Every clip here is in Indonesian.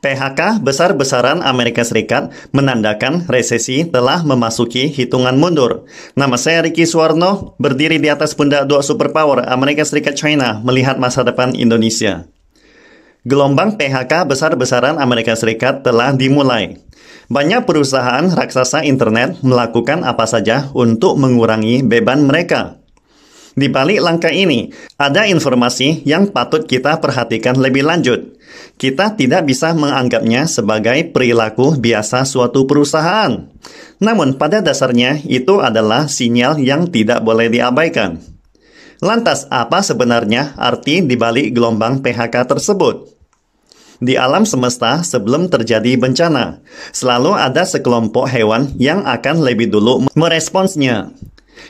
PHK besar-besaran Amerika Serikat menandakan resesi telah memasuki hitungan mundur. Nama saya Ricky Suwarno, berdiri di atas pundak dua superpower Amerika Serikat China melihat masa depan Indonesia. Gelombang PHK besar-besaran Amerika Serikat telah dimulai. Banyak perusahaan raksasa internet melakukan apa saja untuk mengurangi beban mereka. Di balik langkah ini, ada informasi yang patut kita perhatikan lebih lanjut. Kita tidak bisa menganggapnya sebagai perilaku biasa suatu perusahaan. Namun pada dasarnya itu adalah sinyal yang tidak boleh diabaikan. Lantas apa sebenarnya arti di balik gelombang PHK tersebut? Di alam semesta sebelum terjadi bencana, selalu ada sekelompok hewan yang akan lebih dulu meresponsnya.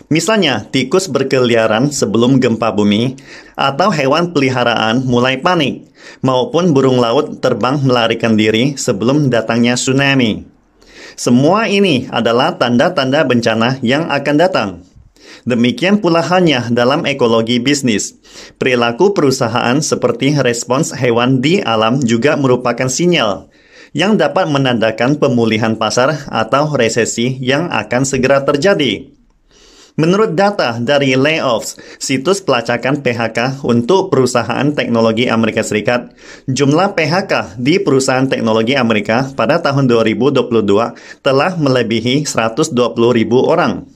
Misalnya, tikus berkeliaran sebelum gempa bumi, atau hewan peliharaan mulai panik, maupun burung laut terbang melarikan diri sebelum datangnya tsunami. Semua ini adalah tanda-tanda bencana yang akan datang. Demikian pula halnya dalam ekologi bisnis. Perilaku perusahaan seperti respons hewan di alam juga merupakan sinyal yang dapat menandakan pemulihan pasar atau resesi yang akan segera terjadi. Menurut data dari Layoffs, situs pelacakan PHK untuk perusahaan teknologi Amerika Serikat, jumlah PHK di perusahaan teknologi Amerika pada tahun 2022 telah melebihi 120.000 orang.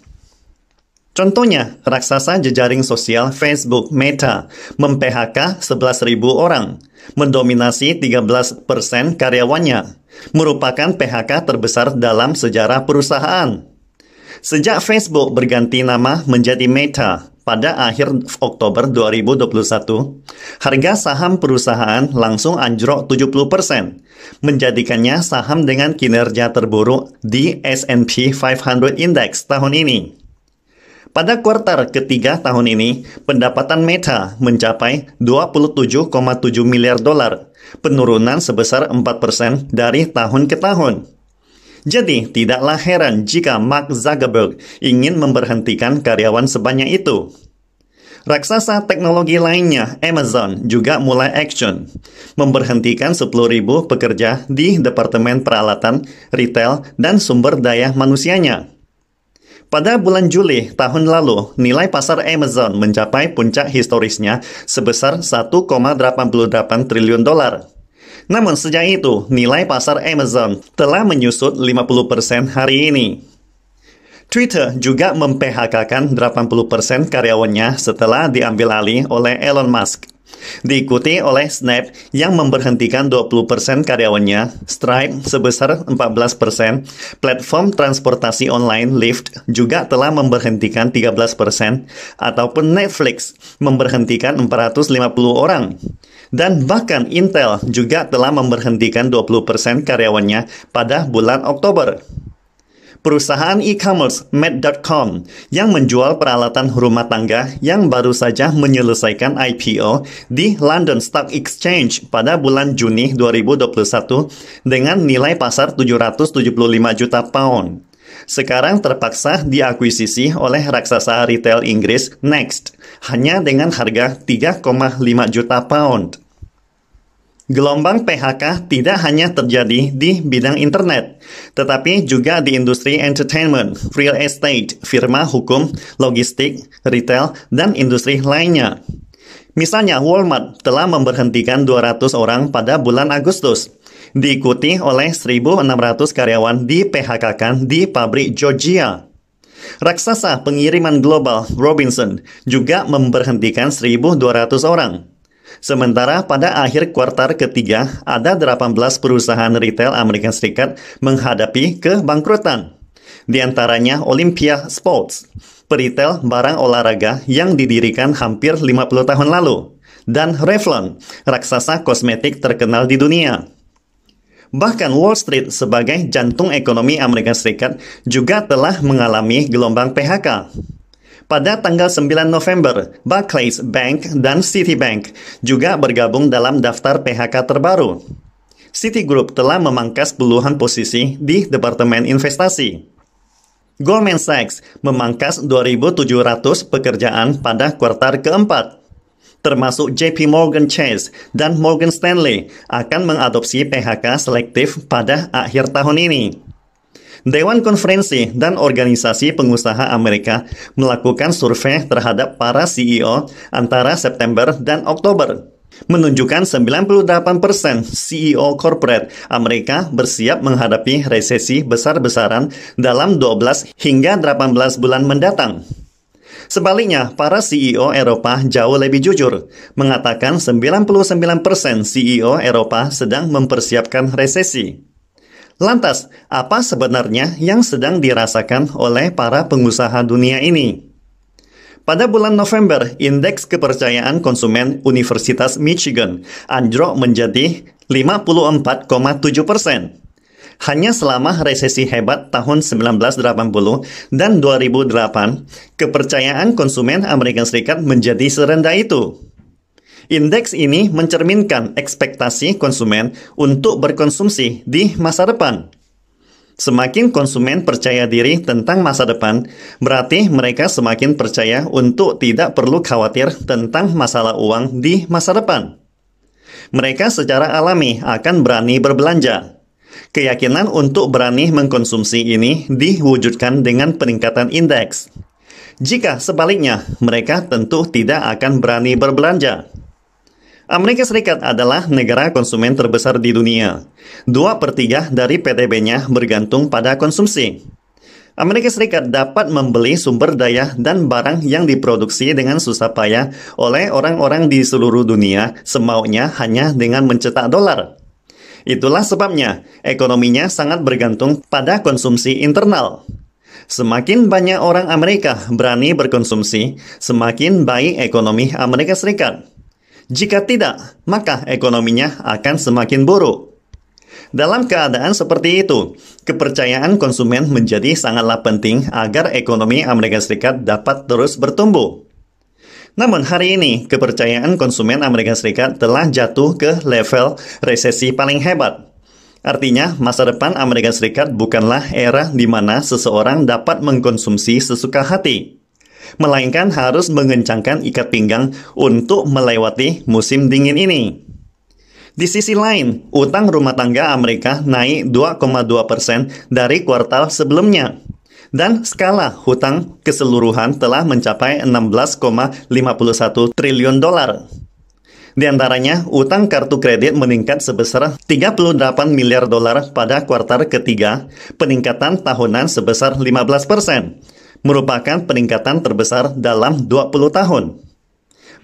Contohnya, raksasa jejaring sosial Facebook Meta mem-PHK 11.000 orang, mendominasi 13% karyawannya, merupakan PHK terbesar dalam sejarah perusahaan. Sejak Facebook berganti nama menjadi Meta pada akhir Oktober 2021, harga saham perusahaan langsung anjlok 70%, menjadikannya saham dengan kinerja terburuk di S&P 500 Index tahun ini. Pada kuartal ketiga tahun ini, pendapatan Meta mencapai 27,7 miliar dolar, penurunan sebesar 4% dari tahun ke tahun. Jadi, tidaklah heran jika Mark Zuckerberg ingin memberhentikan karyawan sebanyak itu. Raksasa teknologi lainnya, Amazon, juga mulai action, memberhentikan 10.000 pekerja di Departemen Peralatan, Retail, dan Sumber Daya Manusianya. Pada bulan Juli tahun lalu, nilai pasar Amazon mencapai puncak historisnya sebesar 1,88 triliun dolar. Namun sejak itu, nilai pasar Amazon telah menyusut 50% hari ini. Twitter juga mem-PHK-kan 80% karyawannya setelah diambil alih oleh Elon Musk. Diikuti oleh Snap yang memberhentikan 20% karyawannya, Stripe sebesar 14%, platform transportasi online Lyft juga telah memberhentikan 13%, ataupun Netflix memberhentikan 450 orang. Dan bahkan Intel juga telah memberhentikan 20% karyawannya pada bulan Oktober. Perusahaan e-commerce Made.com yang menjual peralatan rumah tangga yang baru saja menyelesaikan IPO di London Stock Exchange pada bulan Juni 2021 dengan nilai pasar 775 juta pound. Sekarang terpaksa diakuisisi oleh raksasa retail Inggris Next hanya dengan harga 3,5 juta pound. Gelombang PHK tidak hanya terjadi di bidang internet, tetapi juga di industri entertainment, real estate, firma hukum, logistik, retail, dan industri lainnya. Misalnya, Walmart telah memberhentikan 200 orang pada bulan Agustus, diikuti oleh 1.600 karyawan di PHK-kan di pabrik Georgia. Raksasa pengiriman global Robinson juga memberhentikan 1.200 orang. Sementara pada akhir kuartal ketiga, ada 18 perusahaan retail Amerika Serikat menghadapi kebangkrutan. Di antaranya Olympia Sports, peritel barang olahraga yang didirikan hampir 50 tahun lalu, dan Revlon, raksasa kosmetik terkenal di dunia. Bahkan Wall Street sebagai jantung ekonomi Amerika Serikat juga telah mengalami gelombang PHK. Pada tanggal 9 November, Barclays Bank dan Citibank juga bergabung dalam daftar PHK terbaru. Citigroup telah memangkas puluhan posisi di Departemen Investasi. Goldman Sachs memangkas 2.700 pekerjaan pada kuartal keempat. termasuk JP Morgan Chase dan Morgan Stanley, akan mengadopsi PHK selektif pada akhir tahun ini. Dewan Konferensi dan Organisasi Pengusaha Amerika melakukan survei terhadap para CEO antara September dan Oktober, menunjukkan 98% CEO corporate Amerika bersiap menghadapi resesi besar-besaran dalam 12 hingga 18 bulan mendatang. Sebaliknya, para CEO Eropa jauh lebih jujur, mengatakan 99% CEO Eropa sedang mempersiapkan resesi. Lantas, apa sebenarnya yang sedang dirasakan oleh para pengusaha dunia ini? Pada bulan November, indeks kepercayaan konsumen Universitas Michigan anjlok menjadi 54,7%. Hanya selama resesi hebat tahun 1980 dan 2008, kepercayaan konsumen Amerika Serikat menjadi serendah itu. Indeks ini mencerminkan ekspektasi konsumen untuk berkonsumsi di masa depan. Semakin konsumen percaya diri tentang masa depan, berarti mereka semakin percaya untuk tidak perlu khawatir tentang masalah uang di masa depan. Mereka secara alami akan berani berbelanja. Keyakinan untuk berani mengkonsumsi ini diwujudkan dengan peningkatan indeks. Jika sebaliknya, mereka tentu tidak akan berani berbelanja. Amerika Serikat adalah negara konsumen terbesar di dunia. 2/3 dari PDB-nya bergantung pada konsumsi. Amerika Serikat dapat membeli sumber daya dan barang yang diproduksi dengan susah payah oleh orang-orang di seluruh dunia semaunya hanya dengan mencetak dolar. Itulah sebabnya ekonominya sangat bergantung pada konsumsi internal. Semakin banyak orang Amerika berani berkonsumsi, semakin baik ekonomi Amerika Serikat. Jika tidak, maka ekonominya akan semakin buruk. Dalam keadaan seperti itu, kepercayaan konsumen menjadi sangatlah penting agar ekonomi Amerika Serikat dapat terus bertumbuh. Namun hari ini, kepercayaan konsumen Amerika Serikat telah jatuh ke level resesi paling hebat. Artinya, masa depan Amerika Serikat bukanlah era di mana seseorang dapat mengkonsumsi sesuka hati, melainkan harus mengencangkan ikat pinggang untuk melewati musim dingin ini. Di sisi lain, utang rumah tangga Amerika naik 2,2% dari kuartal sebelumnya, dan skala hutang keseluruhan telah mencapai 16,51 triliun dolar. Di antaranya, utang kartu kredit meningkat sebesar 38 miliar dolar pada kuartal ketiga, peningkatan tahunan sebesar 15%. Merupakan peningkatan terbesar dalam 20 tahun.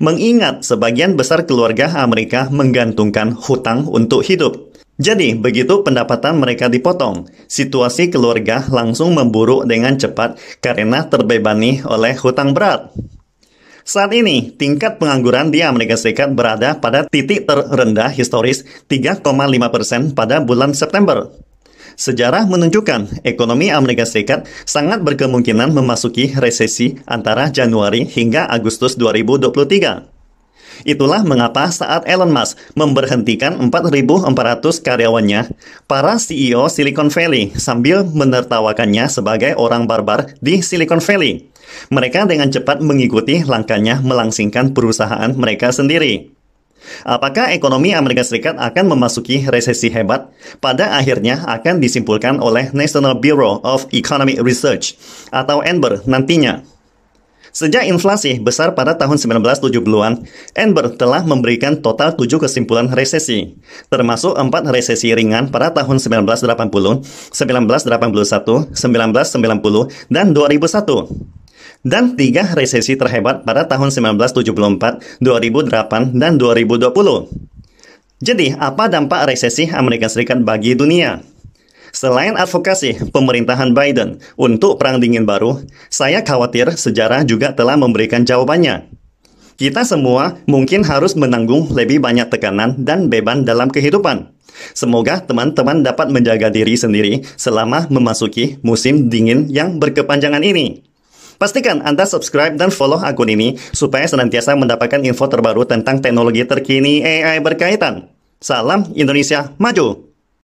Mengingat sebagian besar keluarga Amerika menggantungkan hutang untuk hidup. Jadi, begitu pendapatan mereka dipotong, situasi keluarga langsung memburuk dengan cepat karena terbebani oleh hutang berat. Saat ini, tingkat pengangguran di Amerika Serikat berada pada titik terendah historis 3,5% pada bulan September. Sejarah menunjukkan ekonomi Amerika Serikat sangat berkemungkinan memasuki resesi antara Januari hingga Agustus 2023. Itulah mengapa saat Elon Musk memberhentikan 4.400 karyawannya, para CEO Silicon Valley sambil menertawakannya sebagai orang barbar di Silicon Valley. Mereka dengan cepat mengikuti langkahnya melangsingkan perusahaan mereka sendiri. Apakah ekonomi Amerika Serikat akan memasuki resesi hebat? Pada akhirnya akan disimpulkan oleh National Bureau of Economic Research atau NBER nantinya. Sejak inflasi besar pada tahun 1970-an, NBER telah memberikan total 7 kesimpulan resesi, termasuk 4 resesi ringan pada tahun 1980, 1981, 1990, dan 2001. Dan 3 resesi terhebat pada tahun 1974, 2008, dan 2020. Jadi, apa dampak resesi Amerika Serikat bagi dunia? Selain advokasi pemerintahan Biden untuk perang dingin baru, saya khawatir sejarah juga telah memberikan jawabannya. Kita semua mungkin harus menanggung lebih banyak tekanan dan beban dalam kehidupan. Semoga teman-teman dapat menjaga diri sendiri selama memasuki musim dingin yang berkepanjangan ini. Pastikan Anda subscribe dan follow akun ini supaya senantiasa mendapatkan info terbaru tentang teknologi terkini AI berkaitan. Salam Indonesia Maju!